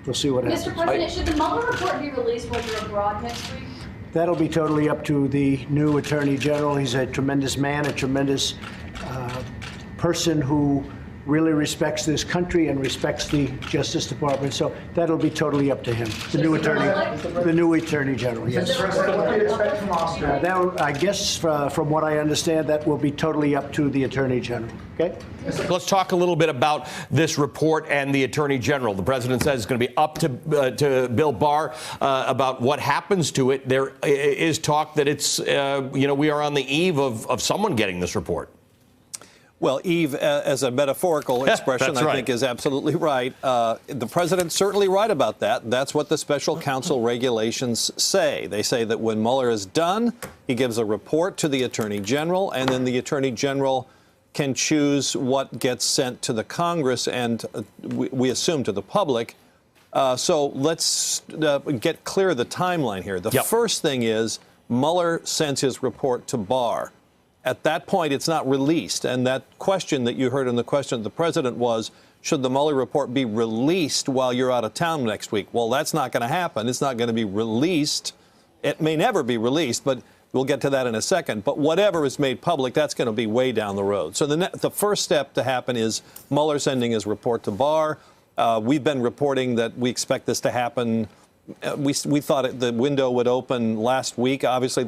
we'll see what happens. Mr. President, should the Mueller report be released while you're abroad next week? That'll be totally up to the new Attorney General. He's a tremendous man, a tremendous person who really respects this country and respects the Justice Department. So that'll be totally up to him, the new Attorney General. Yes. What do you expect from Austria? I guess from what I understand, that will be totally up to the Attorney General. Okay. Let's talk a little bit about this report and the Attorney General. The president says it's going to be up to Bill Barr about what happens to it. There is talk that it's, we are on the eve of someone getting this report. Well, Eve, as a metaphorical expression, I think is absolutely right. The president's certainly right about that. That's what the special counsel regulations say. They say that when Mueller is done, he gives a report to the Attorney General, and then the Attorney General can choose what gets sent to the Congress and, we assume, to the public. So let's get clear the timeline here. The first thing is Mueller sends his report to Barr. At that point, it's not released. And that question that you heard in the question of the president was, should the Mueller report be released while you're out of town next week? Well, that's not going to happen. It's not going to be released. It may never be released, but we'll get to that in a second. But whatever is made public, that's going to be way down the road. So the first step to happen is Mueller sending his report to Barr. We've been reporting that we expect this to happen. We thought the window would open last week. Obviously,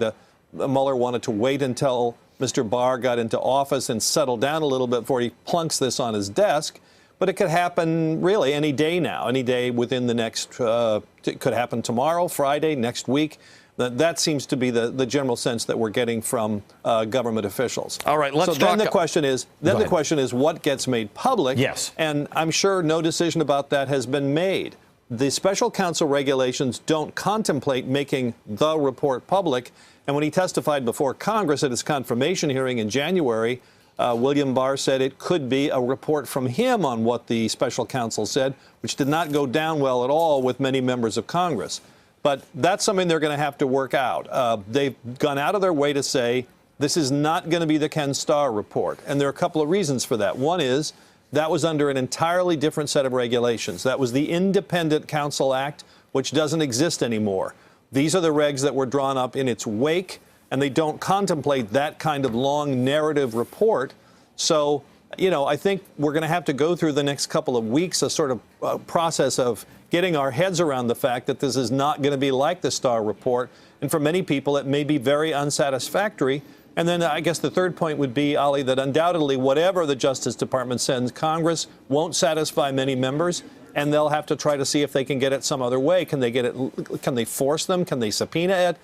Mueller wanted to wait until Mr. Barr got into office and settled down a little bit before he plunks this on his desk. But it could happen really any day now, any day within the next, it could happen tomorrow, Friday, next week. That seems to be the general sense that we're getting from government officials. All right, let's talk. Then the question is, what gets made public? Yes. And I'm sure no decision about that has been made. The special counsel regulations don't contemplate making the report public. And when he testified before Congress at his confirmation hearing in January, William Barr said it could be a report from him on what the special counsel said, which did not go down well at all with many members of Congress. But that's something they're going to have to work out. They've gone out of their way to say this is not going to be the Ken Starr report. And there are a couple of reasons for that. One is that was under an entirely different set of regulations. That was the Independent Counsel Act, which doesn't exist anymore. These are the regs that were drawn up in its wake, and they don't contemplate that kind of long narrative report. So, I think we're going to have to go through the next couple of weeks a sort of process of getting our heads around the fact that this is not going to be like the Starr report. And for many people, it may be very unsatisfactory. And then I guess the third point would be, Ali, that undoubtedly whatever the Justice Department sends Congress won't satisfy many members. And they'll have to try to see if they can get it some other way. Can they get it? Can they force them? Can they subpoena it?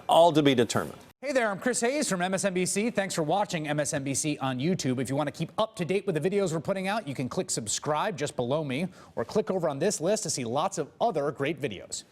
All to be determined. Hey there, I'm Chris Hayes from MSNBC. Thanks for watching MSNBC on YouTube. If you want to keep up to date with the videos we're putting out, you can click subscribe just below me or click over on this list to see lots of other great videos.